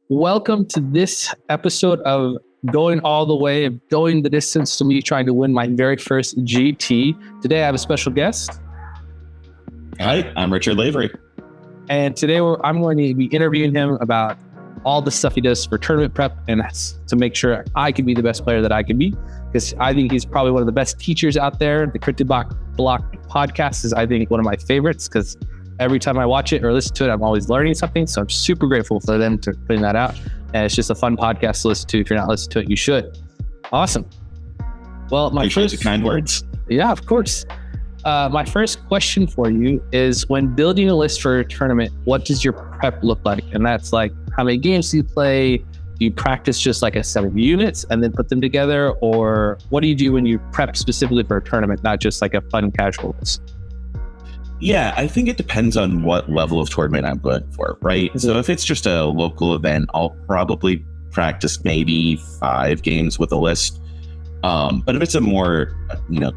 Welcome to this episode of Going All the Way, going the distance to me trying to win my very first GT. Today I have a special guest. Hi, I'm Richard Lavery. And today I'm going to be interviewing him about all the stuff he does for tournament prep, and that's to make sure I can be the best player that I can be, because I think he's probably one of the best teachers out there. The Cryptid Block podcast is, I think, one of my favorites, because every time I watch it or listen to it, I'm always learning something. So I'm super grateful for them to putting that out. And it's just a fun podcast to listen to. If you're not listening to it, you should. Awesome. Well, Appreciate the kind words. Yeah, of course. My first question for you is, when building a list for a tournament, what does your prep look like? And that's like, how many games do you play? Do you practice just like a set of units and then put them together? Or what do you do when you prep specifically for a tournament, not just like a fun casual list? Yeah, I think it depends on what level of tournament I'm going for, right? Mm-hmm. So if it's just a local event, I'll probably practice maybe 5 games with a list. But if it's a more,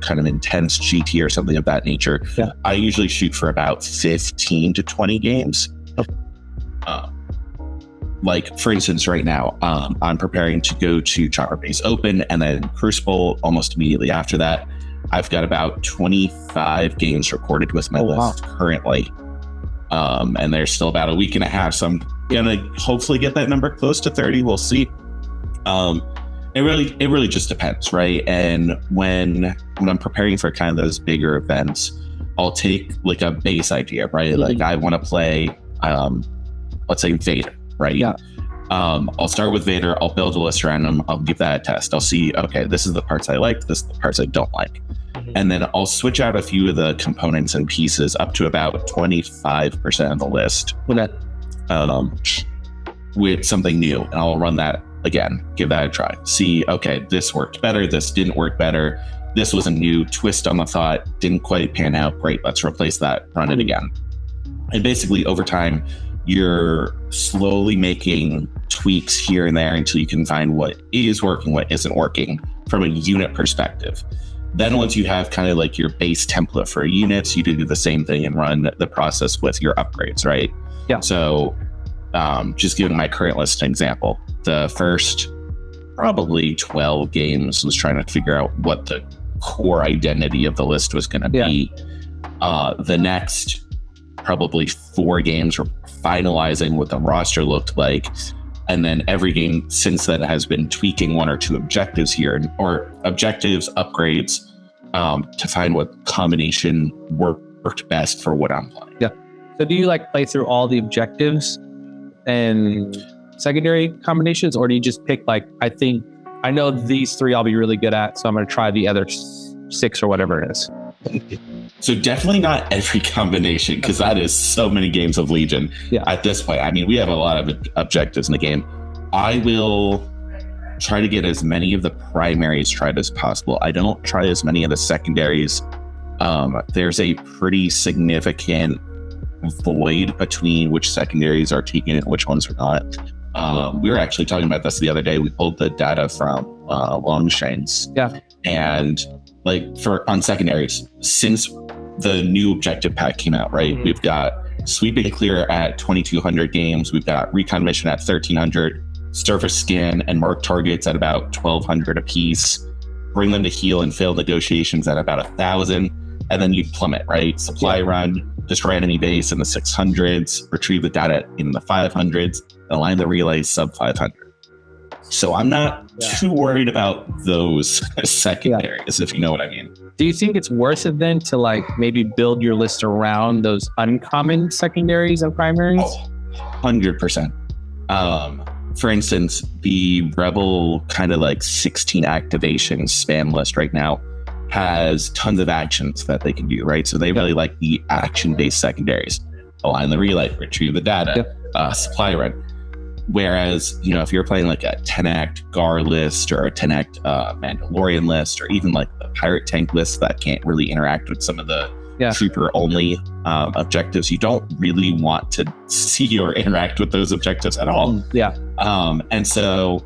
kind of intense GT or something of that nature, I usually shoot for about 15 to 20 games. Like, for instance, right now, I'm preparing to go to Chopper Base Open and then Crucible almost immediately after that. I've got about 25 games recorded with my list currently. And there's still about a week and a half. So I'm going to hopefully get that number close to 30. We'll see. It really just depends, right? And when I'm preparing for kind of those bigger events, I'll take like a base idea, right? Mm-hmm. Like I want to play, let's say Vader, right? Yeah. I'll start with Vader. I'll build a list around him. I'll give that a test. I'll see, okay, this is the parts I like. This is the parts I don't like. Mm-hmm. And then I'll switch out a few of the components and pieces up to about 25% of the list with something new. And I'll run that again, give that a try. See, okay, this worked better. This didn't work better. This was a new twist on the thought. Didn't quite pan out. Great. Let's replace that. Run it again. And basically over time, you're slowly making tweaks here and there until you can find what is working, what isn't working from a unit perspective. Then once you have kind of like your base template for units, you do the same thing and run the process with your upgrades, right? Yeah. So just giving my current list an example, the first probably 12 games was trying to figure out what the core identity of the list was going to be. The next probably 4 games were finalizing what the roster looked like. And then every game since then has been tweaking 1 or 2 objectives here, or objectives, upgrades, to find what combination worked best for what I'm playing. Yeah. So do you like play through all the objectives and secondary combinations, or do you just pick like, I know these 3 I'll be really good at, so I'm going to try the other 6 or whatever it is? So definitely not every combination, because that is so many games of Legion at this point. I mean, we have a lot of objectives in the game. I will try to get as many of the primaries tried as possible. I don't try as many of the secondaries. There's a pretty significant void between which secondaries are taken and which ones are not. We were actually talking about this the other day. We pulled the data from Longshanes. Yeah. And like on secondaries, since the new objective pack came out, right? Mm-hmm. We've got Sweep and Clear at 2,200 games. We've got Recon Mission at 1,300, Surface Scan and Mark Targets at about 1,200 apiece, Bring Them to Heal and Failed Negotiations at about 1,000, and then you plummet, right? Supply Run, Destroy Enemy Base in the 600s, Retrieve the Data in the 500s, Align the Relays sub 500. So I'm not too worried about those secondaries, if you know what I mean. Do you think it's worth it then to like maybe build your list around those uncommon secondaries and primaries? Oh, 100%. For instance, the Rebel kind of like 16 activation spam list right now has tons of actions that they can do, right? So they really like the action-based secondaries. Align the Relay, Retrieve the Data, Supply Run. Whereas, if you're playing like a 10-act Gar list or a 10-act Mandalorian list, or even like the Pirate Tank list that can't really interact with some of the trooper-only objectives, you don't really want to see or interact with those objectives at all. And so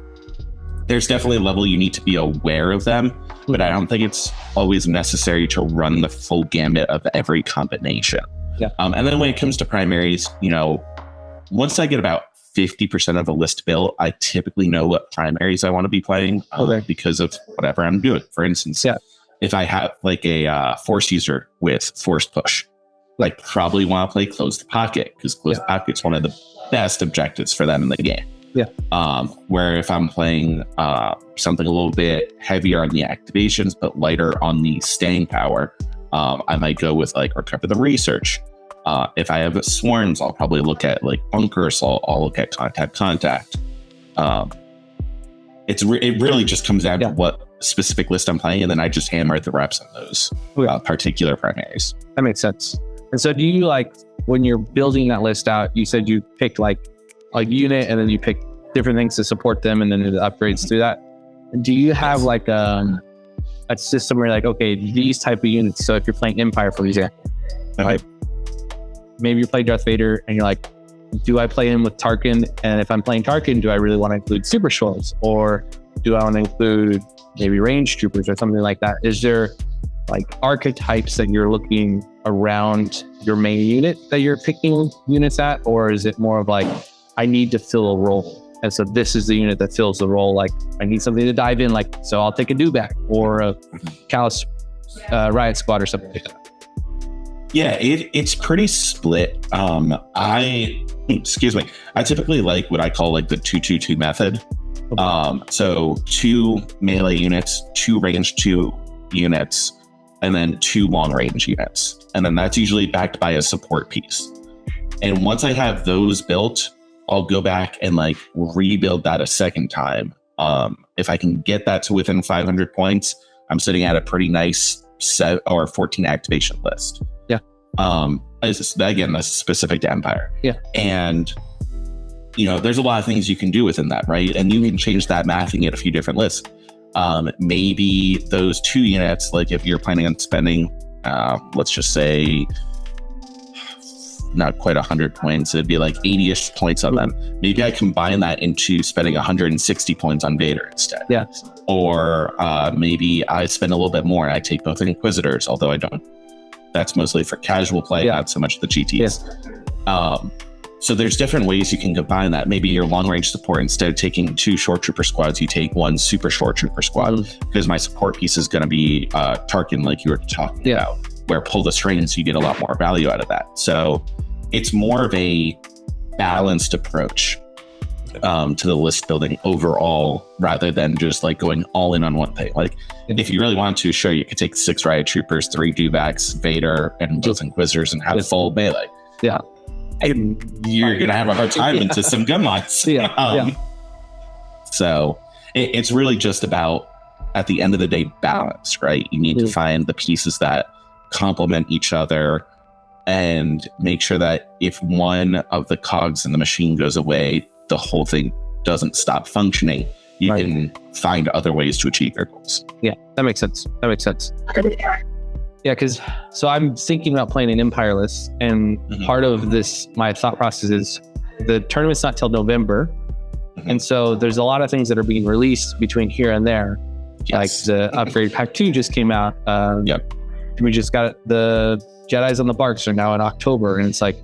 there's definitely a level you need to be aware of them, but I don't think it's always necessary to run the full gamut of every combination. And then when it comes to primaries, once I get about 50% of a list built, I typically know what primaries I want to be playing because of whatever I'm doing. For instance, if I have like a force user with force push, like probably want to play close the pocket because close the pocket is one of the best objectives for them in the game. Where if I'm playing something a little bit heavier on the activations but lighter on the staying power, I might go with like Recover the Research. If I have swarms, I'll probably look at like bunkers. So I'll look at contact. It really just comes down to what specific list I'm playing, and then I just hammer the reps on those particular primaries. That makes sense. And so do you, like, when you're building that list out, you said you picked like a unit and then you pick different things to support them and then the upgrades through that. Do you have like a system where you're like, okay, these type of units. So if you're playing Empire, for example, like maybe you play Darth Vader and you're like, do I play him with Tarkin? And if I'm playing Tarkin, do I really want to include Super Shorts, or do I want to include maybe range troopers or something like that? Is there like archetypes that you're looking around your main unit that you're picking units at? Or is it more of like, I need to fill a role, and so this is the unit that fills the role? Like, I need something to dive in, like, so I'll take a Dewback or a Callus Riot Squad or something like that. Yeah, it's pretty split. I typically like what I call like the 2-2-2 method. So 2 melee units, 2 range 2 units, and then 2 long range units. And then that's usually backed by a support piece. And once I have those built, I'll go back and like rebuild that a second time. If I can get that to within 500 points, I'm sitting at a pretty nice 14 activation list. Again, that's specific to Empire. And there's a lot of things you can do within that, right? And you can change that math and get a few different lists. Maybe those 2 units, like if you're planning on spending, let's just say, not quite 100 points, it'd be like 80-ish points on them. Maybe I combine that into spending 160 points on Vader instead. Or maybe I spend a little bit more and I take both Inquisitors, although I don't. That's mostly for casual play, not so much the GTs. So there's different ways you can combine that. Maybe your long range support, instead of taking 2 short trooper squads, you take 1 super short trooper squad, because my support piece is going to be Tarkin, like you were talking about, where pull the strings, you get a lot more value out of that. So it's more of a balanced approach to the list building overall, rather than just like going all in on one thing. Like if you really want to, sure, you could take 6 riot troopers, 3 Dewbacks, Vader, and both Inquisitors and have full melee. And you're going to have a hard time into some gun mods. So it's really just about, at the end of the day, balance, right? You need to find the pieces that complement each other and make sure that if one of the cogs in the machine goes away, the whole thing doesn't stop functioning. You can find other ways to achieve your goals. That makes sense. Because so I'm thinking about playing an Empire list, and part of this, my thought process is the tournament's not till November. And so there's a lot of things that are being released between here and there. Like the upgrade pack 2 just came out. We just got the Jedis on the Barks are now in October, and it's like,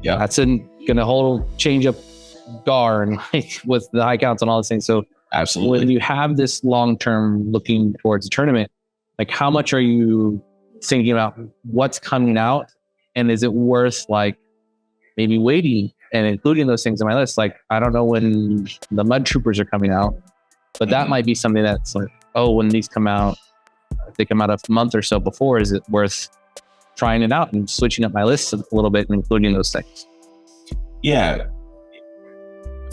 that's gonna whole change up GAR and like with the high counts and all these things. So absolutely, when you have this long term looking towards a tournament, like how much are you thinking about what's coming out, and is it worth like maybe waiting and including those things in my list? Like, I don't know when the Mud Troopers are coming out, but that might be something that's like, oh, when these come out, if they come out a month or so before, is it worth trying it out and switching up my list a little bit and including those things?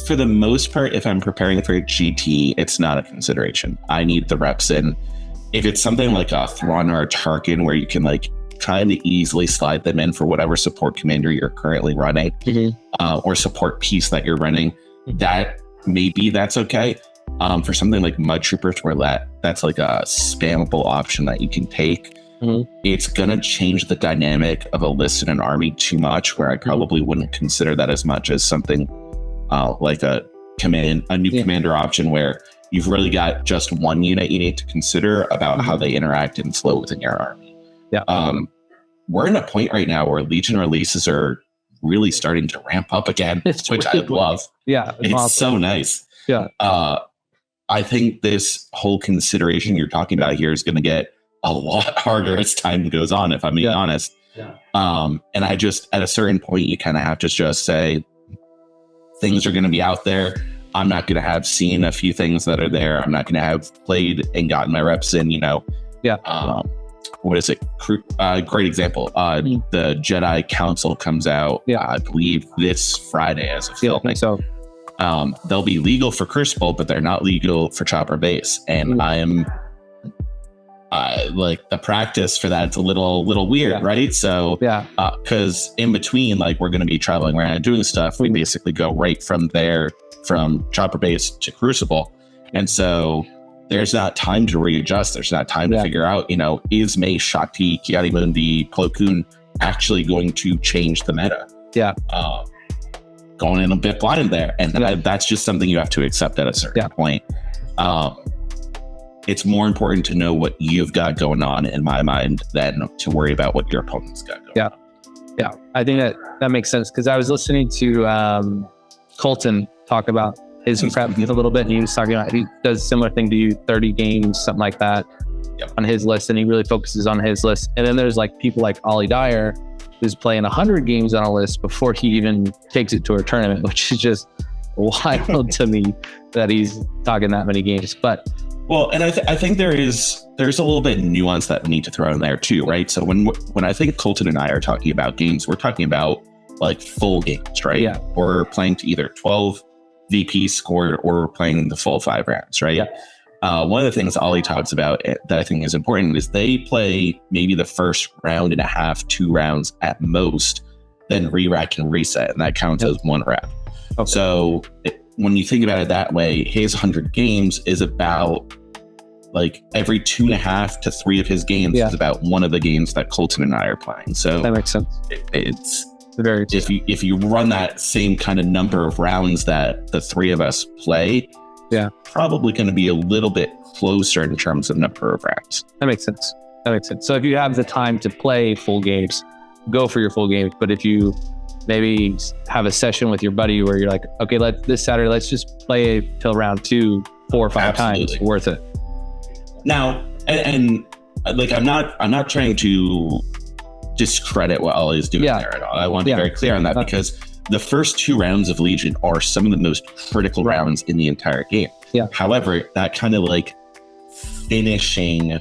For the most part, if I'm preparing for a GT, it's not a consideration. I need the reps in. If it's something like a Thrawn or a Tarkin, where you can like kind of easily slide them in for whatever support commander you're currently running, or support piece that you're running, that's okay. For something like Mud Troopers, where that's like a spammable option that you can take, it's gonna change the dynamic of a list in an army too much, where I probably wouldn't consider that as much as something like a new commander option, where you've really got just one unit you need to consider about how they interact and flow within your army. We're in a point right now where Legion releases are really starting to ramp up again, which I love. Yeah. It's awesome. So nice. Yeah. I think this whole consideration you're talking about here is going to get a lot harder as time goes on, if I'm being honest. Yeah. And I just, at a certain point, you kind of have to just say, things are going to be out there. I'm not going to have seen a few things that are there. I'm not going to have played and gotten my reps in, Yeah. What is it? Great example. The Jedi Council comes out, I believe, this Friday as of filming. So they'll be legal for Crucible, but they're not legal for Chopper Base. And I am like the practice for that's a little weird, right? So because in between, like we're going to be traveling around and doing stuff, we basically go right from there, from Chopper Base to Crucible. And so there's not time to readjust. There's not time to figure out, is May, Shakti, Kiadi-Mundi, Plo Koon actually going to change the meta? Yeah. Going in a bit blind there. And that's just something you have to accept at a certain point. It's more important to know what you've got going on, in my mind, than to worry about what your opponent's got going on. Yeah. I think that makes sense, because I was listening to Colton talk about his prep a little bit, and he was talking about, he does a similar thing to you, 30 games, something like that on his list, and he really focuses on his list. And then there's like people like Ollie Dyer, who's playing 100 games on a list before he even takes it to a tournament, which is just wild to me that he's talking that many games. But well, and I think there's a little bit of nuance that we need to throw in there too, right? So when I think Colton and I are talking about games, we're talking about like full games, right? Yeah. We're playing to either 12 VP scored, or we're playing the full 5 rounds, right? Yeah. One of the things Ollie talks about that I think is important is they play maybe the first round and a half, 2 rounds at most, then re-rack and reset, and that counts as 1 rep. Okay. So when you think about it that way, his 100 games is about like every 2.5 to 3 of his games is about one of the games that Colton and I are playing. So that makes sense. It's very if you run that same kind of number of rounds that the 3 of us play, probably going to be a little bit closer in terms of number of rounds. That makes sense. So if you have the time to play full games, go for your full games. But if you maybe have a session with your buddy where you're like, okay, this Saturday, let's just play till round 2, 4 or 5 times, worth it. Now, and like, I'm not trying to discredit what Ollie's doing there at all. I want to be very clear on that, because the first 2 rounds of Legion are some of the most critical rounds in the entire game. Yeah. However, that kind of like finishing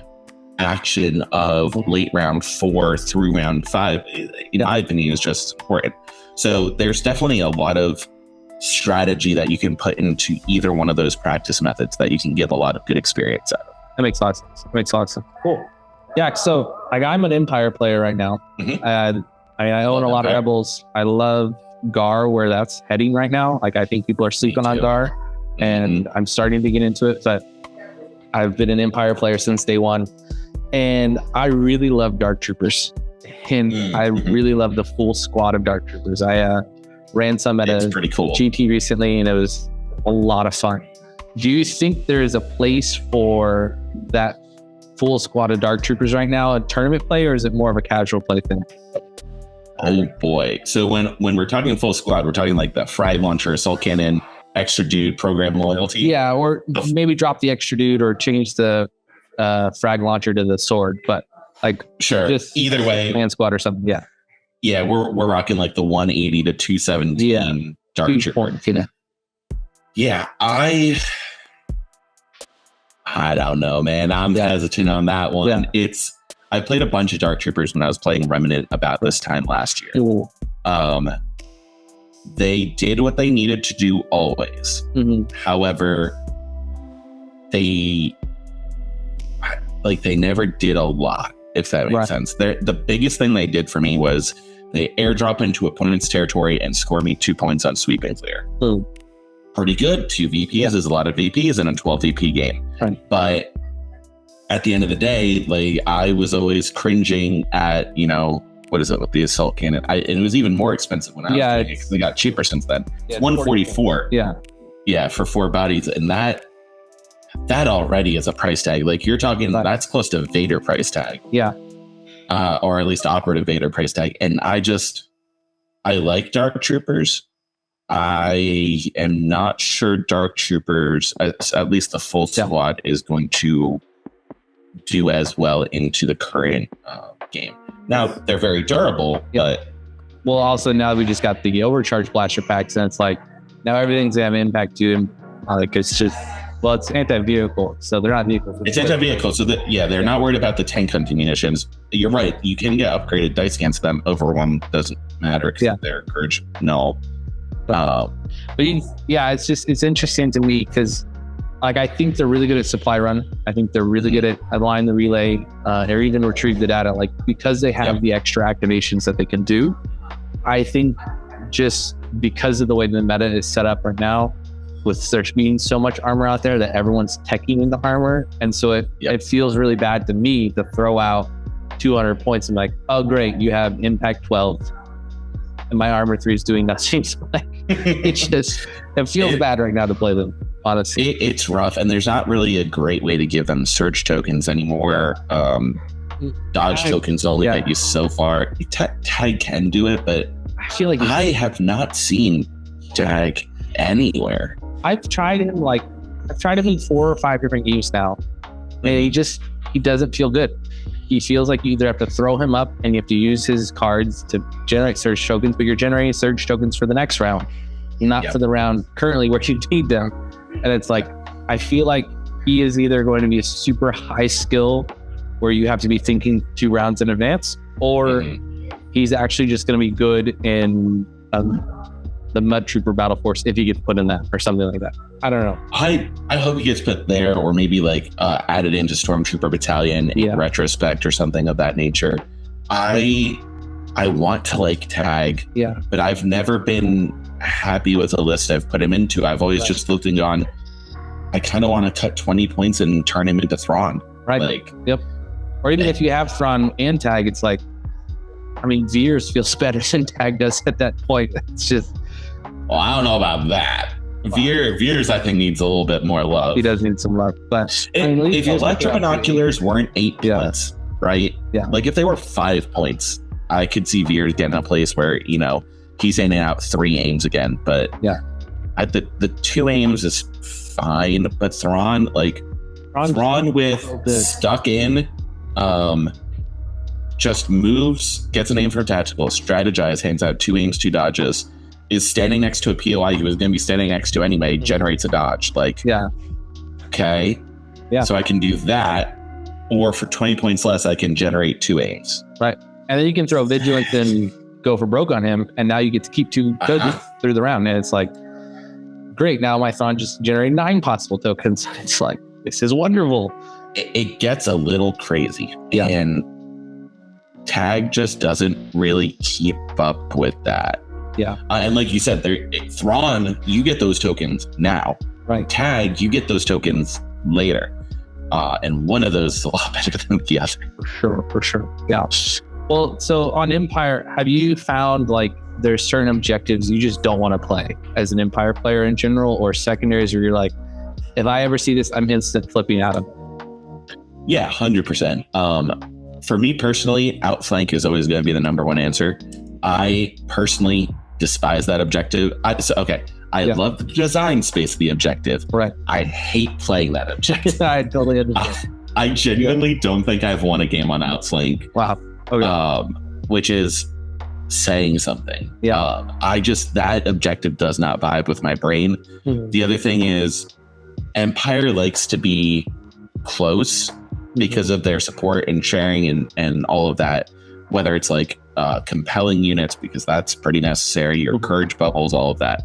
action of late round 4 through round 5, in my opinion, is just important. So there's definitely a lot of strategy that you can put into either one of those practice methods that you can get a lot of good experience out of. That makes a lot of sense. Cool. Yeah. So like, I'm an Empire player right now. I own a lot of Rebels. I love Gar, where that's heading right now. Like, I think people are sleeping on Gar, and I'm starting to get into it, but I've been an Empire player since day one, and I really love Dark Troopers, and I really love the full squad of Dark Troopers. I ran some at a pretty cool GT recently, and it was a lot of fun. Do you think there is a place for that full squad of Dark Troopers right now, a tournament play, or is it more of a casual play thing? Oh boy. So when we're talking full squad, we're talking like the frag launcher, assault cannon, extra dude, program loyalty. Yeah, or maybe drop the extra dude or change the frag launcher to the sword. But like, sure, just either way, man squad or something. Yeah, we're rocking like the 180 to 217 Dark Trooper. Yeah, I don't know, man. I'm hesitant on that one. Yeah. I played a bunch of Dark Troopers when I was playing Remnant about this time last year. Ooh. They did what they needed to do always. However, they never did a lot, if that makes sense. The biggest thing they did for me was they airdrop into opponent's territory and score me 2 points on sweep and clear. Ooh. Pretty good. 2 VPs is a lot of VPs in a 12 VP game. Right. But at the end of the day, like, I was always cringing at, what is it with the assault cannon? It was even more expensive when I was playing it, because they got cheaper since then. It's 144. Yeah, for 4 bodies. And that already is a price tag. Like, you're talking, that's close to Vader price tag. Yeah. Or at least operative Vader price tag. And I like Dark Troopers. I am not sure Dark Troopers, at least the full squad, is going to do as well into the current game. Now, they're very durable, but... Well, also, now we just got the overcharged blaster packs, and it's like, now everything's going to have impact to them. It's just... Well, it's anti-vehicle, so they're not vehicles. It's anti-vehicle, so they're not worried about the tank hunting munitions. You're right. You can get upgraded dice against them. Overwhelm doesn't matter because they're encouraged. No. But it's interesting to me because, like, I think they're really good at supply run. I think they're really good at align the relay or even retrieve the data. Like, because they have the extra activations that they can do, I think just because of the way the meta is set up right now, with there being so much armor out there that everyone's teching in the armor. And so it feels really bad to me to throw out 200 points and like, oh, great, you have impact 12 and my armor 3 is doing nothing. So like, it feels bad right now to play them, honestly. It's rough, and there's not really a great way to give them surge tokens anymore. Dodge tokens only get you so far. Tag can do it, but I feel like I have not seen Tag anywhere. I've tried him in 4 or 5 different games now, and he doesn't feel good. He feels like you either have to throw him up and you have to use his cards to generate surge tokens, but you're generating surge tokens for the next round, not for the round currently where you need them. And it's like, I feel like he is either going to be a super high skill where you have to be thinking 2 rounds in advance, or he's actually just going to be good in the Mud Trooper Battle Force if he gets put in that or something like that. I don't know. I hope he gets put there, or maybe like added into Stormtrooper Battalion in retrospect or something of that nature. I want to like Tag, but I've never been happy with the list I've put him into. I've always just looked and gone, I kind of want to cut 20 points and turn him into Thrawn. Right. Like, or even if you have Thrawn and Tag, it's like, I mean, Veers feels better than Tag does at that point. It's just... Well, I don't know about that. Veers, I think, needs a little bit more love. He does need some love. But if electro binoculars weren't 8 points, right? Yeah. Like if they were 5 points, I could see Veers getting a place where, he's aiming out 3 aims again. But at the 2 aims is fine. But Thrawn with stuck in, just moves, gets an aim for tactical, strategize, hands out 2 aims, 2 dodges, is standing next to a POI he was going to be standing next to anyway, generates a dodge. Like, okay. Yeah. So I can do that. Or for 20 points less, I can generate 2 aims. Right. And then you can throw Vigilant and go for broke on him. And now you get to keep 2 through the round. And it's like, great. Now my Thrawn just generated 9 possible tokens. It's like, this is wonderful. It gets a little crazy. Yeah. And Tag just doesn't really keep up with that. Yeah. And like you said, Thrawn, you get those tokens now. Right. Tag, you get those tokens later. And one of those is a lot better than the other. For sure. Yeah. Well, so on Empire, have you found like there's certain objectives you just don't want to play as an Empire player in general, or secondaries where you're like, if I ever see this, I'm instant flipping out of it? Yeah, 100%. For me personally, outflank is always going to be the number one answer. I personally despise that objective. I love the design space of the objective. Right. I hate playing that objective. I totally understand. I genuinely don't think I've won a game on outflank. Wow. Okay. Which is saying something. Yeah. That objective does not vibe with my brain. Mm-hmm. The other thing is Empire likes to be close because of their support and sharing and all of that, whether it's like compelling units, because that's pretty necessary, your courage bubbles, all of that.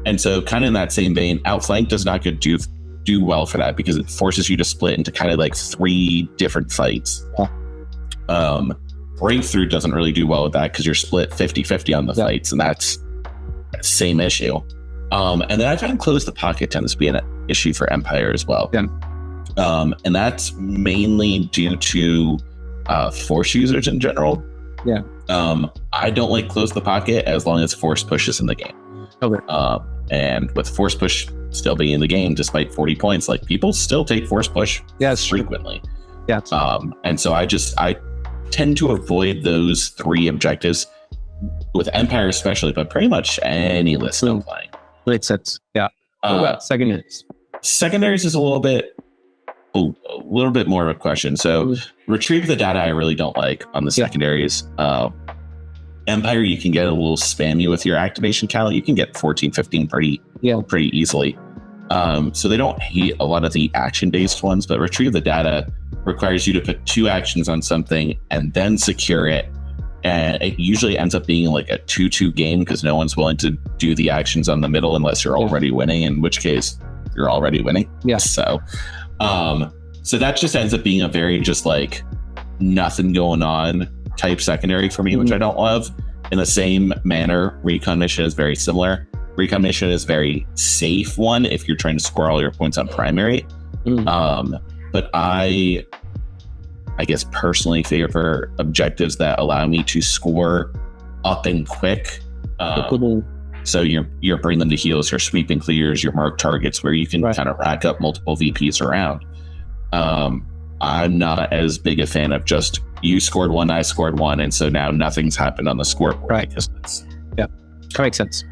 And so kind of in that same vein, outflank does not do well for that because it forces you to split into kind of like 3 different fights. Breakthrough doesn't really do well with that because you're split 50-50 on the fights, and that's the same issue. And then I found close the pocket tends to be an issue for Empire as well. Yeah. And that's mainly due to force users in general. Yeah. I don't like close the pocket as long as force pushes in the game. Okay. And with force push still being in the game, despite 40 points, like people still take force push frequently. Yeah. And so I tend to avoid those 3 objectives. with Empire especially, but pretty much any list I'm playing. Makes sense. Yeah. What about secondaries? Secondaries is a little bit more of a question. So retrieve the data I really don't like on the secondaries. Empire, you can get a little spammy with your activation count. You can get 14, 15 pretty easily. So they don't hate a lot of the action-based ones, but retrieve the data requires you to put 2 actions on something and then secure it. And it usually ends up being like a 2-2 game because no one's willing to do the actions on the middle unless you're already winning, in which case you're already winning. Yeah. So that just ends up being a very just like nothing going on type secondary for me, which I don't love. In the same manner, Recon Mission is very similar. Recon Mission is very safe one if you're trying to score all your points on primary. But I guess personally favor objectives that allow me to score up and quick. So you're bringing them to heals, your sweeping clears, your mark targets where you can kind of rack up multiple VPs around. I'm not as big a fan of just you scored 1, I scored 1, and so now nothing's happened on the scoreboard. Right. Yeah, that makes sense.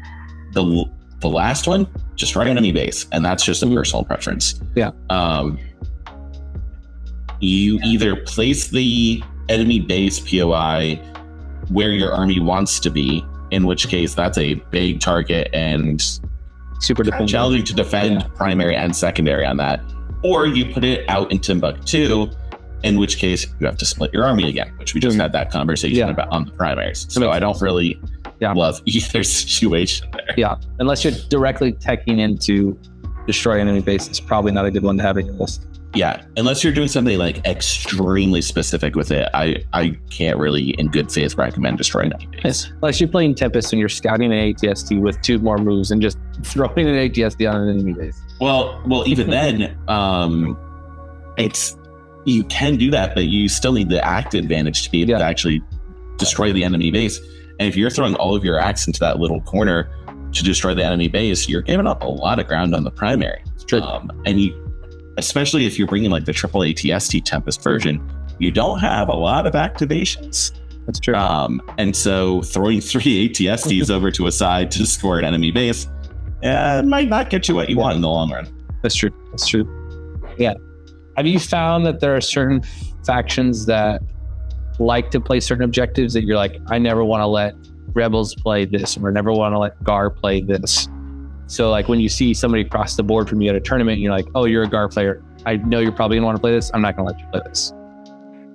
The last one, just right enemy base, and that's just a personal preference. Yeah. You either place the enemy base POI where your army wants to be, in which case that's a big target and super challenging to defend primary and secondary on that. Or you put it out in Timbuktu, in which case you have to split your army again, which we just had that conversation about on the primaries. So I don't really love either situation there. Yeah, unless you're directly teching into destroy enemy base, it's probably not a good one to have in your list. Yeah, unless you're doing something like extremely specific with it, I can't really, in good faith, recommend destroying enemy base. Unless you're playing Tempest and you're scouting an ATST with 2 more moves and just throwing an ATST on an enemy base. Well, even then, you can do that, but you still need the act advantage to be able to actually destroy the enemy base. And if you're throwing all of your acts into that little corner to destroy the enemy base, you're giving up a lot of ground on the primary. It's true. And especially if you're bringing like the triple ATST Tempest version, you don't have a lot of activations. That's true. And so throwing 3 ATSTs over to a side to score an enemy base, it might not get you what you want in the long run. That's true. Yeah. Have you found that there are certain factions that like to play certain objectives that you're like, I never want to let Rebels play this, or never want to let GAR play this? So like when you see somebody cross the board from you at a tournament, you're like, oh, you're a GAR player. I know you're probably gonna want to play this. I'm not gonna let you play this.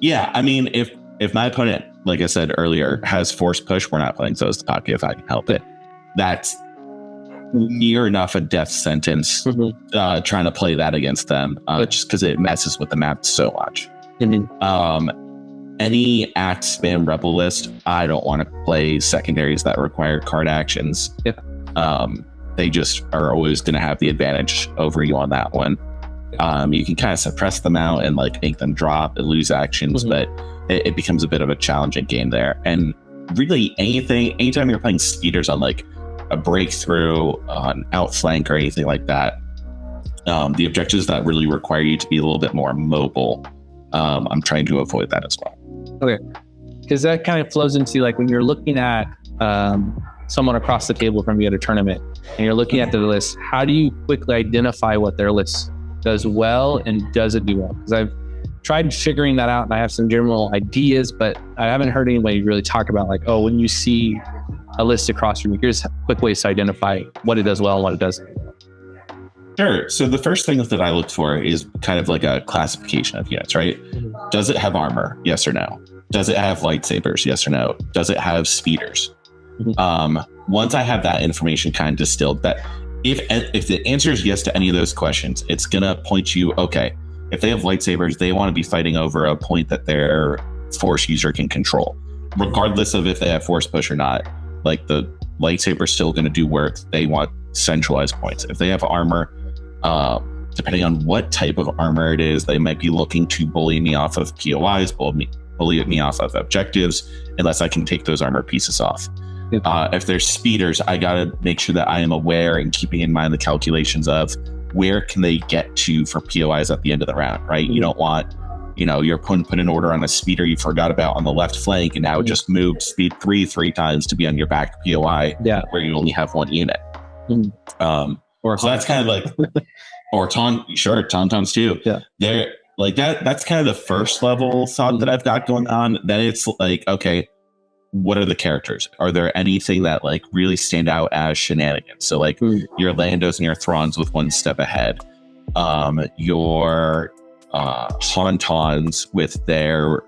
Yeah, I mean, if my opponent, like I said earlier, has force push, we're not playing so as to pocket if I can help it. That's near enough a death sentence trying to play that against them, just because it messes with the map so much. Any act spam rebel list, I don't want to play secondaries that require card actions. They just are always going to have the advantage over you on that one. You can kind of suppress them out and like make them drop and lose actions, but it becomes a bit of a challenging game there. And really anytime you're playing speeders on like a breakthrough, an outflank or anything like that, the objectives that really require you to be a little bit more mobile, I'm trying to avoid that as well. Okay, because that kind of flows into like when you're looking at someone across the table from you at a tournament and you're looking at their list, how do you quickly identify what their list does well and doesn't do well? Because I've tried figuring that out and I have some general ideas, but I haven't heard anybody really talk about like, oh, when you see a list across from you, here's quick ways to identify what it does well and what it doesn't. Sure. So the first thing that I look for is kind of like a classification of units, right? Does it have armor? Yes or no? Does it have lightsabers? Yes or no? Does it have speeders? Once I have that information kind of distilled, that if the answer is yes to any of those questions, it's gonna point you, okay, if they have lightsabers, they want to be fighting over a point that their force user can control, regardless of if they have force push or not. Like the lightsaber is still going to do work. They want centralized points. If they have armor, depending on what type of armor it is, they might be looking to bully me off of POIs, bully me off of objectives, unless I can take those armor pieces off. If there's speeders, I got to make sure that I am aware and keeping in mind the calculations of where can they get to for POIs at the end of the round, right? You don't want your opponent put an order on a speeder you forgot about on the left flank, and now it just moved speed 3 times to be on your back POI, where you only have one unit. So that's kind of like, or Tauntauns too. Yeah. They're like that's kind of the first level thought that I've got going on. Then it's like, okay, what are the characters? Are there anything that like really stand out as shenanigans? So like your Landos and your Thrawns with one step ahead. Your Hauntauns with their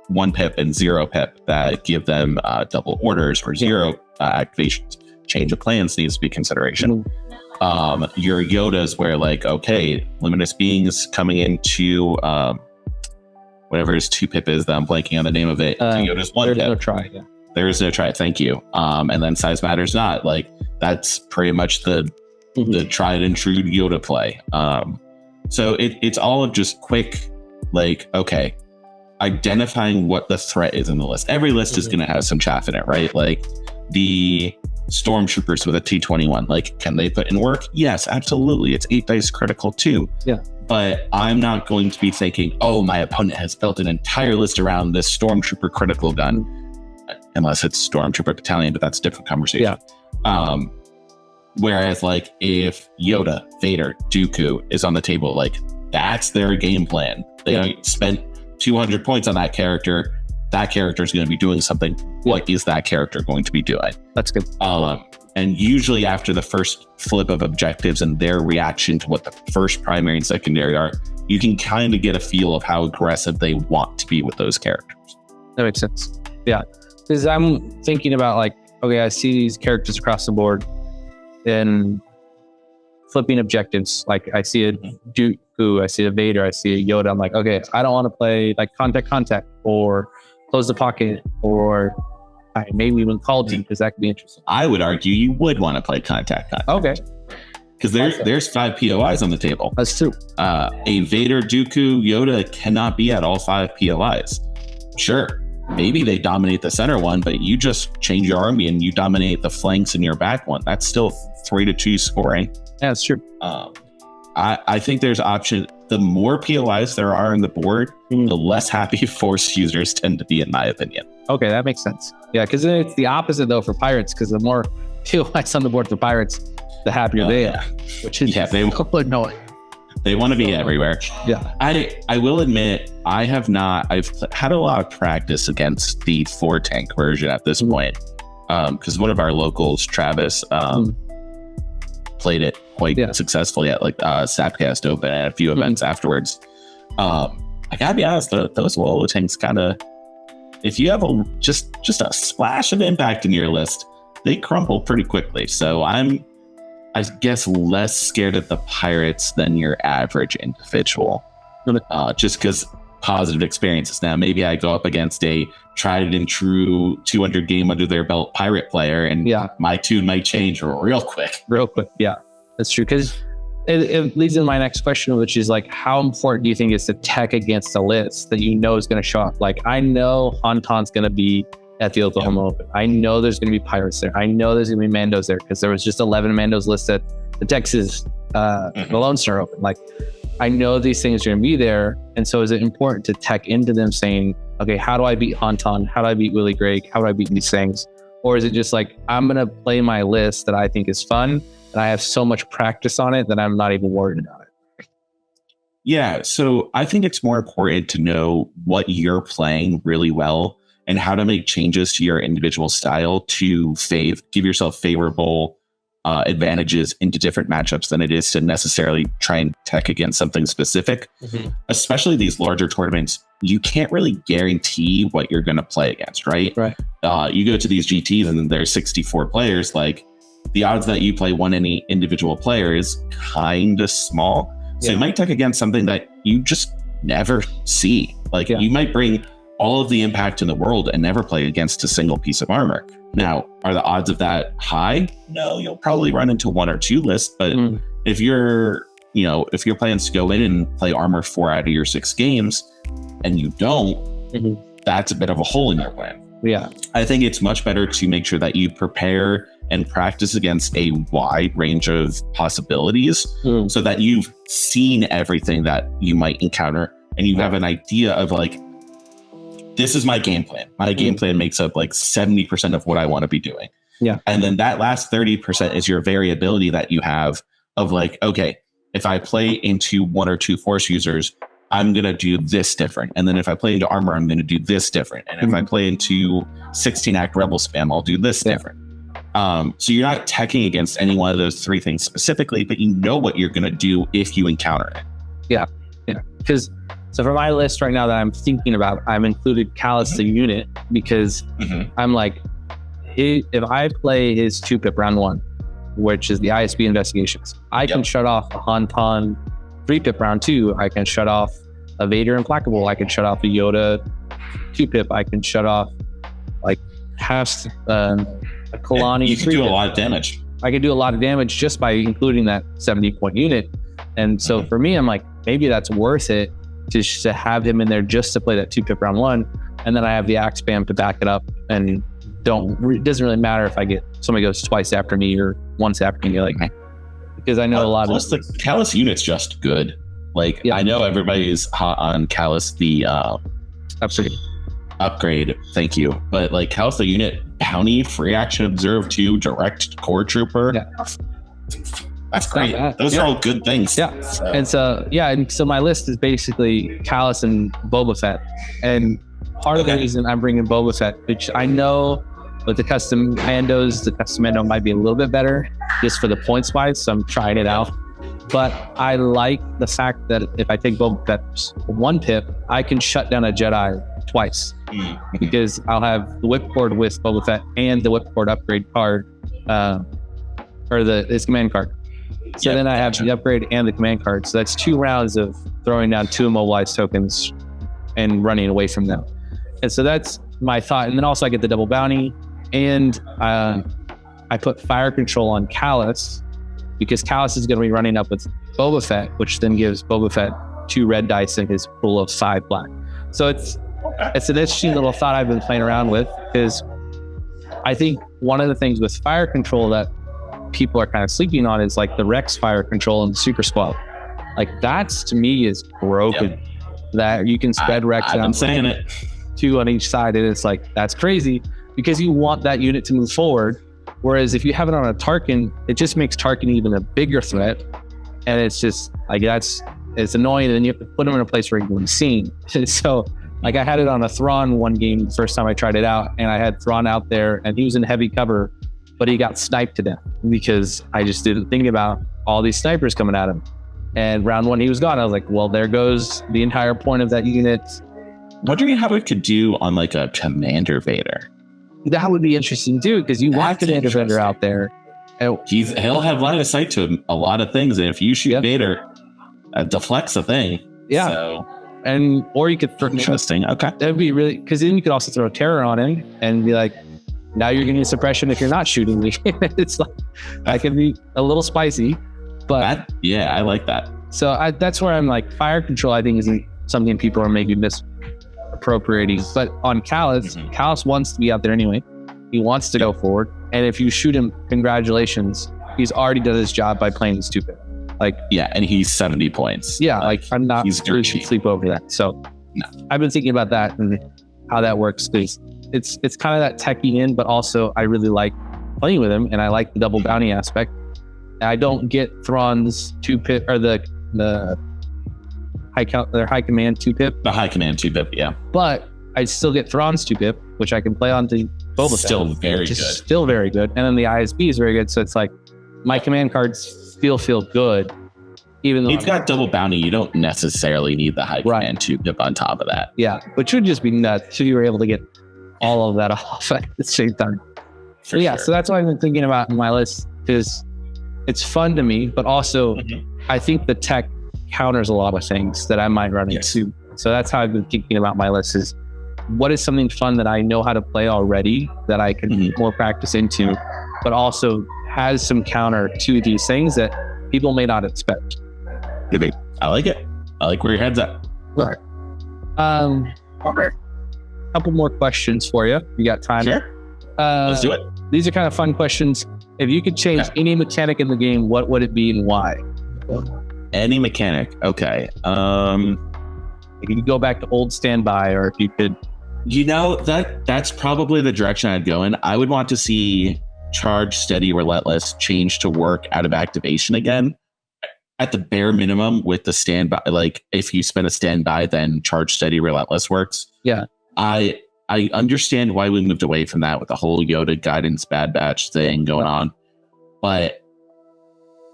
1 pip and 0 pip that give them double orders or 0 activations. Change of plans needs to be consideration. Your Yodas where like, okay, Luminous Beings coming into whatever his 2 pip is that I'm blanking on the name of it. Yoda's 1 pip. There's no try. Yeah. There is no try. Thank you. And then size matters not. Like that's pretty much the tried and true Yoda play. So it's all of just quick, like, okay, identifying what the threat is in the list. Every list is going to have some chaff in it, right? Like the Stormtroopers with a T-21, like, can they put in work? Yes, absolutely. It's 8 dice critical too. Yeah. But I'm not going to be thinking, oh, my opponent has built an entire list around this Stormtrooper critical gun, unless it's Stormtrooper Battalion, but that's a different conversation. Yeah. Whereas, like, if Yoda, Vader, Dooku is on the table, like, that's their game plan. They spent 200 points on that character. That character is going to be doing something. What is that character going to be doing? That's good. And usually after the first flip of objectives and their reaction to what the first primary and secondary are, you can kind of get a feel of how aggressive they want to be with those characters. That makes sense. Yeah. Because I'm thinking about like, okay, I see these characters across the board and flipping objectives. Like I see a Dooku, I see a Vader, I see a Yoda. I'm like, okay, I don't want to play like contact or close the pocket or maybe even Call Team because that could be interesting. I would argue you would want to play contact. Okay. Because there's 5 POIs on the table. That's true. A Vader, Dooku, Yoda cannot be at all 5 POIs. Sure, maybe they dominate the center one, but you just change your army and you dominate the flanks in your back one. That's still 3-2 scoring. Yeah, that's true. I think there's option. The more POIs there are on the board, the less happy Force users tend to be, in my opinion. Okay, that makes sense. Yeah, because it's the opposite though for Pirates. Because the more POIs on the board for Pirates, the happier they are. Which is annoying. They want to be everywhere. Yeah. I will admit, I've had a lot of practice against the 4 tank version at this point. Because one of our locals, Travis, played it quite successfully at like Sapcast Open and a few events afterwards. I gotta be honest, those Wolo tanks kind of, if you have just a splash of impact in your list, they crumble pretty quickly. So I'm, I guess, less scared of the Pirates than your average individual, just because positive experiences. Now, maybe I go up against a tried and true 200 game under their belt Pirate player, and my tune might change real quick. Yeah, that's true. Because it leads into my next question, which is like, how important do you think is to tech against a list that you know is going to show up? Like, I know Hauntaun's going to be at the Oklahoma Open. I know there's going to be Pirates there. I know there's going to be Mandos there because there was just 11 Mandos listed at the Texas, the Lone Star Open. Like, I know these things are going to be there. And so is it important to tech into them saying, okay, how do I beat Hauntaun? How do I beat Willie Greg? How do I beat these things? Or is it just like, I'm going to play my list that I think is fun and I have so much practice on it that I'm not even worried about it? Yeah. So I think it's more important to know what you're playing really well and how to make changes to your individual style to give yourself favorable advantages into different matchups than it is to necessarily try and tech against something specific. Especially these larger tournaments, you can't really guarantee what you're going to play against, right? You go to these GTs and there's 64 players. Like, the odds that you play any individual player is kind of small. So you might tech against something that you just never see. Like, you might bring all of the impact in the world and never play against a single piece of armor. Now, are the odds of that high? No, you'll probably run into 1 or 2 lists. But if you're planning to go in and play armor 4 out of your 6 games and you don't, that's a bit of a hole in your plan. Yeah. I think it's much better to make sure that you prepare and practice against a wide range of possibilities so that you've seen everything that you might encounter and you have an idea of like, this is my game plan. My game plan makes up like 70% of what I want to be doing. Yeah. And then that last 30% is your variability that you have of like, okay, if I play into 1 or 2 force users, I'm going to do this different. And then if I play into armor, I'm going to do this different. And if I play into 16 act rebel spam, I'll do this different. So you're not teching against any one of those 3 things specifically, but you know what you're going to do if you encounter it. Yeah. Because so for my list right now that I'm thinking about, I've included Callus the unit because I'm like, if I play his 2-pip round 1, which is the ISB investigations, I can shut off a Hantan 3-pip round 2. I can shut off a Vader Implacable. I can shut off a Yoda 2-pip. I can shut off like half a Kalani. You can do a lot of damage. I can do a lot of damage just by including that 70-point unit. And so for me, I'm like, maybe that's worth it to have him in there just to play that 2-pip round 1. And then I have the axe spam to back it up, and it doesn't really matter if somebody goes twice after me or once after me, like, because I know a lot of the Callus unit's just good. Like, I know everybody's hot on Callus the upgrade. Thank you. But like Callus the unit, bounty, free action observe 2, direct core trooper. Yeah. That's great. Those are all good things. Yeah. So. And so my list is basically Callus and Boba Fett. And part of the reason I'm bringing Boba Fett, which I know with the custom mandos, the custom mando might be a little bit better just for the points wise. So I'm trying it out. But I like the fact that if I take Boba Fett's 1-pip, I can shut down a Jedi twice because I'll have the whipcord with Boba Fett and the whipcord upgrade card, or his command card. So then I have the upgrade and the command card. So that's 2 rounds of throwing down 2 immobilized tokens and running away from them. And so that's my thought. And then also I get the double bounty, and I put fire control on Callus because Callus is going to be running up with Boba Fett, which then gives Boba Fett 2 red dice in his pool of 5 black. So it's an interesting little thought I've been playing around with, because I think one of the things with fire control that people are kind of sleeping on is like the Rex fire control and the Super Squad. Like that's, to me, is broken. That you can spread Rex out. I'm saying it. 2 on each side, and it's like, that's crazy because you want that unit to move forward. Whereas if you have it on a Tarkin, it just makes Tarkin even a bigger threat. And it's just like, it's annoying. And then you have to put them in a place where you can be seen. So like I had it on a Thrawn one game the first time I tried it out, and I had Thrawn out there and he was in heavy cover, but he got sniped to death because I just didn't think about all these snipers coming at him. And round 1, he was gone. I was like, well, there goes the entire point of that unit. Wondering how it could do on like a Commander Vader. That would be interesting too, because you want Commander Vader out there. He'll have line of sight to a lot of things, and if you shoot Vader, deflects a thing. Yeah. So, or you could throw. Interesting. Okay. That'd be really, because then you could also throw terror on him and be like, now you're getting suppression if you're not shooting me. It's like that could be a little spicy, but I like that. So that's where I'm like, fire control I think isn't something people are maybe misappropriating. But on Callus, Callus wants to be out there anyway. He wants to go forward, and if you shoot him, congratulations, he's already done his job by playing his 2-pip. Like and he's 70 points. Yeah, like I'm not really should sleep over that. So I've been thinking about that and how that works, because it's kind of that techie in, but also I really like playing with him, and I like the double bounty aspect. I don't get Thrawn's 2-pip or the high command 2-pip. The high command 2-pip, yeah. But I still get Thrawn's 2-pip, which I can play on the Boba Fett. Still very good. Still very good. And then the ISB is very good. So it's like my command cards feel good. Even though you've got double bounty, you don't necessarily need the high command 2-pip on top of that. Yeah, which would just be nuts. So you were able to get all of that off at the same time. So that's what I've been thinking about in my list, because it's fun to me, but also I think the tech counters a lot of things that I might run into. So that's how I've been thinking about my list, is what is something fun that I know how to play already that I can more practice into, but also has some counter to these things that people may not expect. I like it. I like where your head's at. All right. Okay. Couple more questions for you. You got time? Sure. Let's do it. These are kind of fun questions. If you could change any mechanic in the game, what would it be and why? Any mechanic. Okay. If you could go back to old standby, or if you could, that's probably the direction I'd go in. I would want to see charge, steady, relentless change to work out of activation again. At the bare minimum, with the standby, like if you spend a standby, then charge, steady, relentless works. Yeah, I understand why we moved away from that with the whole Yoda guidance Bad Batch thing going on, but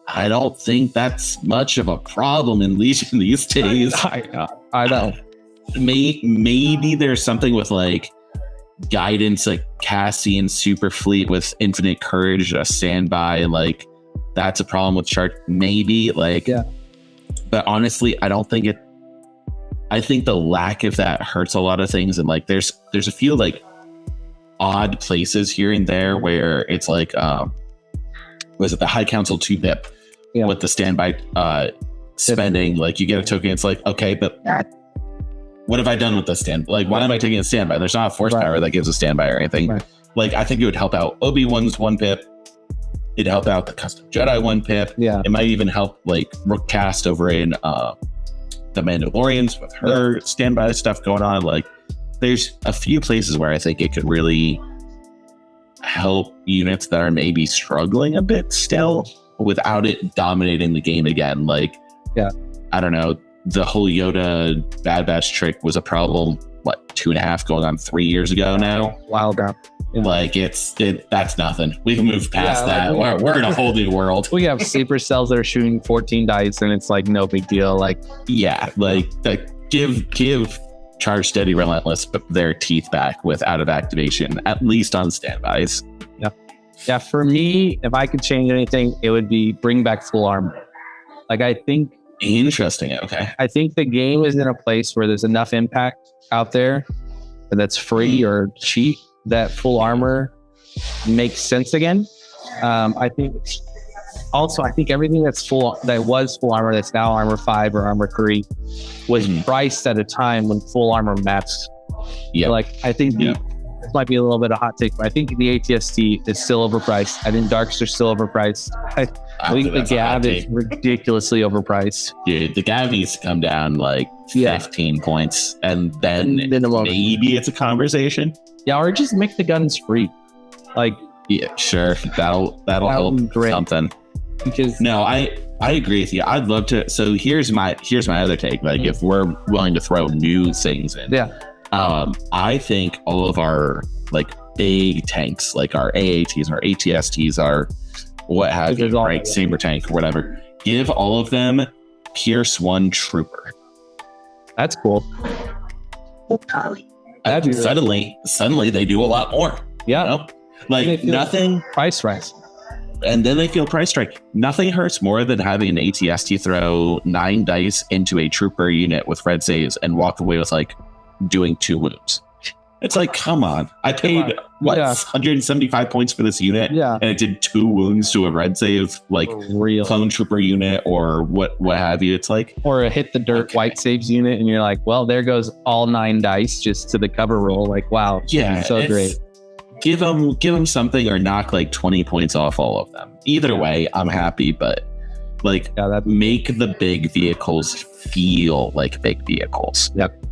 I don't think that's much of a problem in Legion these days. I know. Maybe there's something with like guidance, like Cassian Superfleet with infinite courage, a standby, like that's a problem with charge. Maybe like, yeah. But honestly, I don't think it. I think the lack of that hurts a lot of things, and like there's a few like odd places here and there where it's like was it the High Council 2-pip with the standby spending, like you get a token, it's like, okay, but what have I done with the stand? Like, why am I taking a standby? There's not a force power that gives a standby or anything. Right. Like, I think it would help out Obi-Wan's 1-pip. It'd help out the Custom Jedi 1-pip. Yeah. It might even help like Rook Cast over in the Mandalorians with her standby stuff going on. Like, there's a few places where I think it could really help units that are maybe struggling a bit still without it dominating the game again. Like, I don't know. The whole Yoda Bad Batch trick was a problem, 2.5 going on 3 years ago now? Wild out. Yeah. Like, that's nothing. We've moved past that. We're in a whole new world. We have sleeper cells that are shooting 14 dice, and it's like no big deal. Like, yeah, like give Charge, Steady, Relentless their teeth back with out of activation, at least on standbys. Yeah. For me, if I could change anything, it would be bring back full armor. Like, I think. Interesting. Okay. I think the game is in a place where there's enough impact out there that's free or cheap that full armor makes sense again. I think everything that was full armor that's now armor 5 or armor 3 was priced at a time when full armor matched. Yeah. Like, I think this might be a little bit of hot take, but I think the ATST is still overpriced. I think Darks are still overpriced. I think the Gav is ridiculously overpriced. Dude, the Gav needs to come down like 15 points, and then maybe it's a conversation. Yeah, or just make the guns free. Like, yeah, sure, that'll help something. Because I agree with you. I'd love to. So here's my other take. Like, if we're willing to throw new things in, I think all of our like big tanks, like our AATs, our ATSTs, our what have you, right? Saber tank or whatever. Give all of them Pierce 1 Trooper. That's cool. Suddenly they do a lot more. Yeah. You know? Like, nothing. Price rise. And then they feel price strike. Nothing hurts more than having an ATST throw 9 dice into a trooper unit with red saves and walk away with like doing 2 wounds. It's like, come on. I paid 175 points for this unit, and it did 2 wounds to a red save, like clone trooper unit or what have you. It's like, or a hit the dirt white saves unit, and you're like, well, there goes all 9 dice just to the cover roll. Like, wow, so great. Give them something, or knock like 20 points off all of them. Either way, I'm happy, but like, make the big vehicles feel like big vehicles. Yep.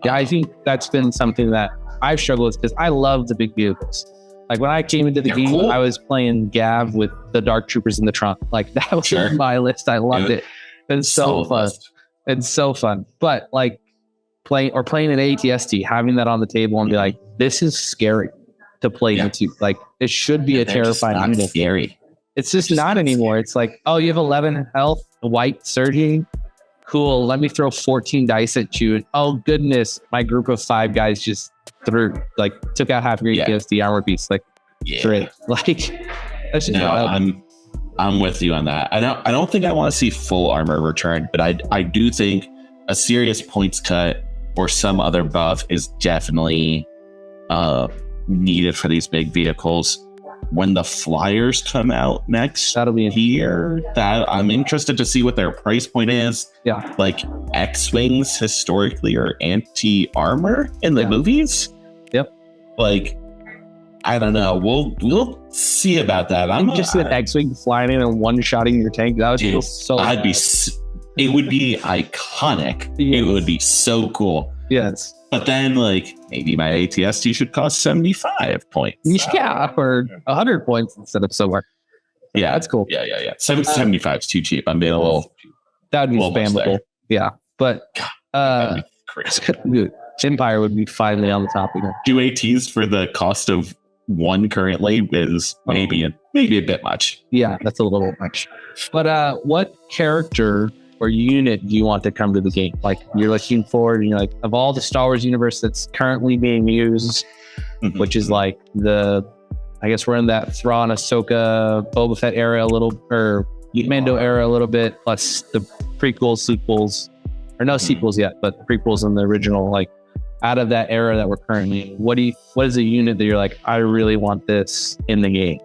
Yeah, I think that's been something that I've struggled with, because I love the big vehicles. Like, when I came into the game, I was playing Gav with the Dark Troopers in the trunk. Like, that was on my list. I loved it. It's so fun. It's so fun. But like playing an ATST, having that on the table and be like, this is scary to play into. Like, it should be a terrifying unit. Scary. It's just not anymore. It's like, oh, you have 11 health, white surging. Cool. Let me throw 14 dice at you. And oh goodness, my group of 5 guys just took out half your ATST armor piece. Like, great. Like, that's just I'm with you on that. I don't think I want to see full armor return, but I do think a serious points cut or some other buff is definitely needed for these big vehicles. When the flyers come out next, that'll be here. That I'm interested to see what their price point is. Yeah, like X-wings historically are anti-armor in the movies. Yep. Like, I don't know. We'll see about that. I'm just an X-wing flying in and one-shotting your tank. That would feel so. It would be iconic. iconic. Yes. It would be so cool. Yes. But then, like, maybe my ATST should cost 75 points. Yeah, or 100 points instead of somewhere. Yeah, that's cool. Yeah. 75 is too cheap. I'm being a little. That would be spammable. Yeah, but that'd be crazy. Empire would be finally on the top again. 2 ATs for the cost of one currently is maybe a bit much. Yeah, that's a little much. But what character or unit do you want to come to the game? Like, you're looking forward, and you're like, of all the Star Wars universe that's currently being used, which is like I guess we're in that Thrawn, Ahsoka, Boba Fett era a little, or Mando era a little bit, plus the prequels, sequels, or no sequels yet, but the prequels and the original, like, out of that era that we're currently in, what is a unit that you're like, I really want this in the game?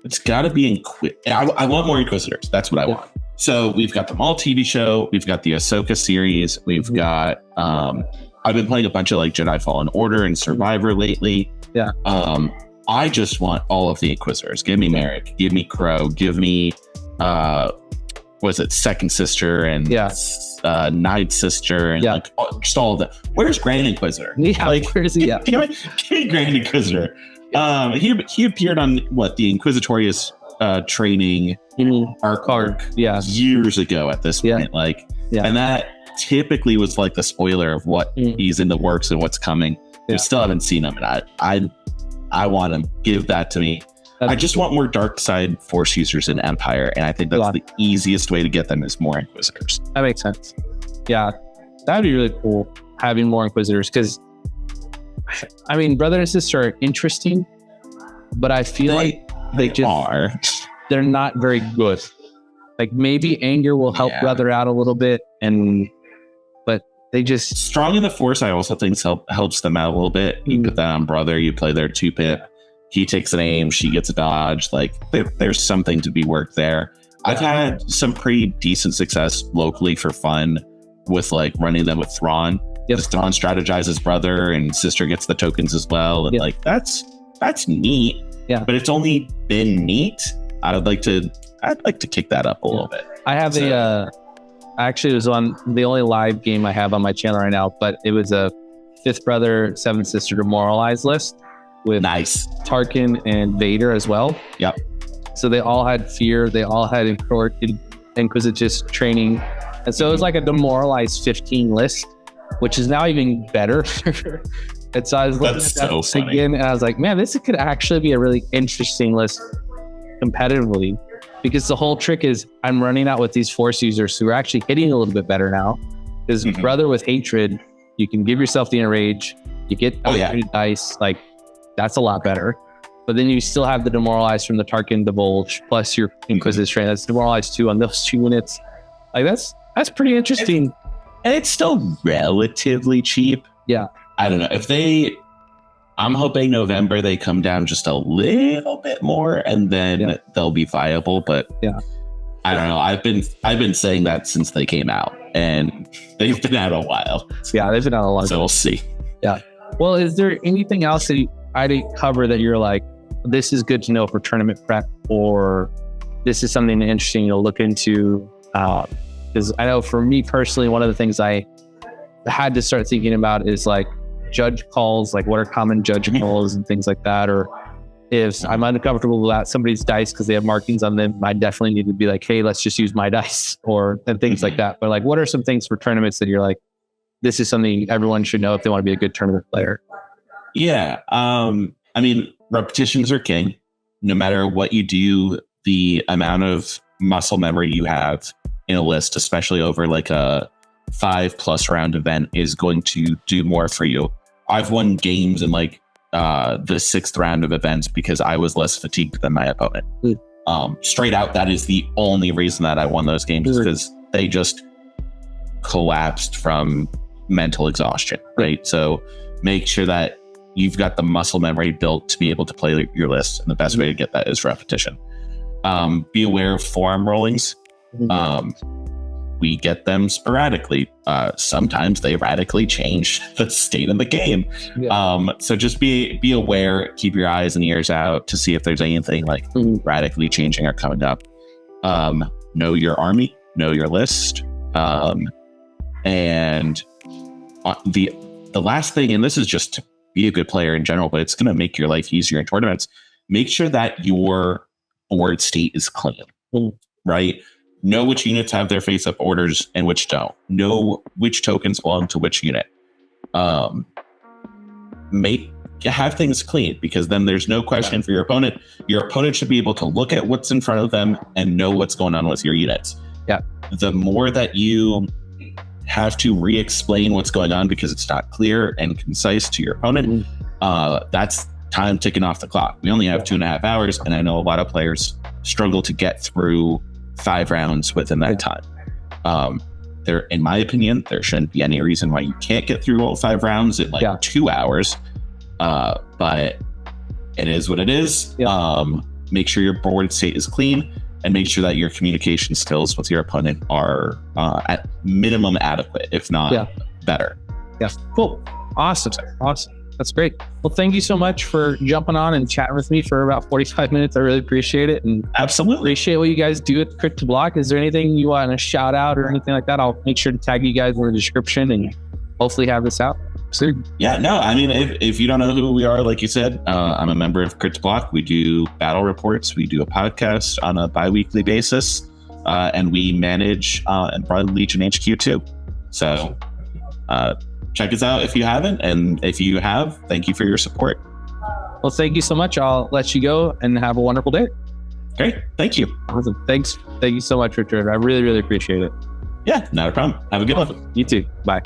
It's got to be I want more Inquisitors. That's what I want. So we've got the Maul TV show. We've got the Ahsoka series. We've got, I've been playing a bunch of like Jedi Fallen Order and Survivor lately. Yeah. I just want all of the Inquisitors. Give me Merrick. Give me Crow. Give me, was it Second Sister and Ninth Sister and like just all of that. Where's Grand Inquisitor? Yeah. Like, where's he? Yeah. Give me Grand Inquisitor. He appeared on the Inquisitorius training arc years ago at this point, and that typically was like the spoiler of what he's in the works and what's coming. We still haven't seen him, and I want to give that to me. I just want more dark side Force users in Empire, and I think that's the easiest way to get them is more Inquisitors. That makes sense. Yeah, that'd be really cool having more Inquisitors, because I mean, brother and sister are interesting, but I feel they're not very good. Like, maybe anger will help brother out a little bit, but they just strong in the Force. I also think helps them out a little bit. You put that on brother, you play their 2-pip. He takes an aim, she gets a dodge. Like, there's something to be worked there. I've had some pretty decent success locally for fun with like running them with Thrawn. Thrawn strategizes brother, and sister gets the tokens as well, and like that's neat. Yeah, but it's only been neat. I'd like to kick that up a little bit. I have actually, it was on the only live game I have on my channel right now, but it was a 5th brother, 7th sister demoralized list with Tarkin and Vader as well. Yep. So they all had fear. They all had Inquisitus training, and so it was like a demoralized 15 list, which is now even better. And so I was looking at that again, and I was like, man, this could actually be a really interesting list competitively, because the whole trick is I'm running out with these Force users who are actually hitting a little bit better now. Because brother with hatred, you can give yourself the enrage, you get dice, like that's a lot better. But then you still have the demoralized from the Tarkin Divulge plus your Inquisitus train. That's demoralized 2 on those 2 units. Like that's pretty interesting. And it's still relatively cheap. Yeah. I don't know I'm hoping November they come down just a little bit more, and then they'll be viable. But I don't know. I've been saying that since they came out, and they've been out a while. Yeah, they've been out a long time. So we'll see. Yeah. Well, is there anything else that I didn't cover that you're like, this is good to know for tournament prep, or this is something interesting to look into? Because I know for me personally, one of the things I had to start thinking about is like judge calls, like what are common judge calls and things like that. Or if I'm uncomfortable with somebody's dice because they have markings on them, I definitely need to be like, hey, let's just use my dice, and things like that. But like, what are some things for tournaments that you're like, this is something everyone should know if they want to be a good tournament player? Yeah. I mean, repetitions are king. No matter what you do, the amount of muscle memory you have in a list, especially over like a 5+ round event, is going to do more for you. I've won games in like the 6th round of events because I was less fatigued than my opponent. Straight out, that is the only reason that I won those games, because they just collapsed from mental exhaustion, right? So make sure that you've got the muscle memory built to be able to play your list, and the best way to get that is repetition. Be aware of forum rollings. We get them sporadically. Sometimes they radically change the state of the game. So just be aware, keep your eyes and ears out to see if there's anything like radically changing or coming up. Know your army, know your list. And the last thing, and this is just to be a good player in general, but it's going to make your life easier in tournaments. Make sure that your board state is clean, right? Know which units have their face-up orders and which don't. Know which tokens belong to which unit. Have things clean, because then there's no question for your opponent. Your opponent should be able to look at what's in front of them and know what's going on with your units. Yeah. The more that you have to re-explain what's going on because it's not clear and concise to your opponent, that's time ticking off the clock. We only have 2.5 hours, and I know a lot of players struggle to get through 5 rounds within that time. In my opinion, there shouldn't be any reason why you can't get through all 5 rounds in 2 hours. But it is what it is. Make sure your board state is clean, and make sure that your communication skills with your opponent are at minimum adequate, if not better. Yeah. Cool. Awesome. That's great. Well, thank you so much for jumping on and chatting with me for about 45 minutes. I really appreciate it. And absolutely appreciate what you guys do at Crypto Block. Is there anything you want to shout out or anything like that? I'll make sure to tag you guys in the description and hopefully have this out soon. Yeah, no, I mean, if you don't know who we are, like you said, I'm a member of Crypto Block. We do battle reports. We do a podcast on a bi-weekly basis, and we manage and run Legion HQ too. So check us out if you haven't, and if you have, thank you for your support. Well, thank you so much. I'll let you go and have a wonderful day. Great. Thank you. Awesome. Thanks. Thank you so much, Richard. I really, really appreciate it. Yeah, not a problem. Have a good one. You too. Bye.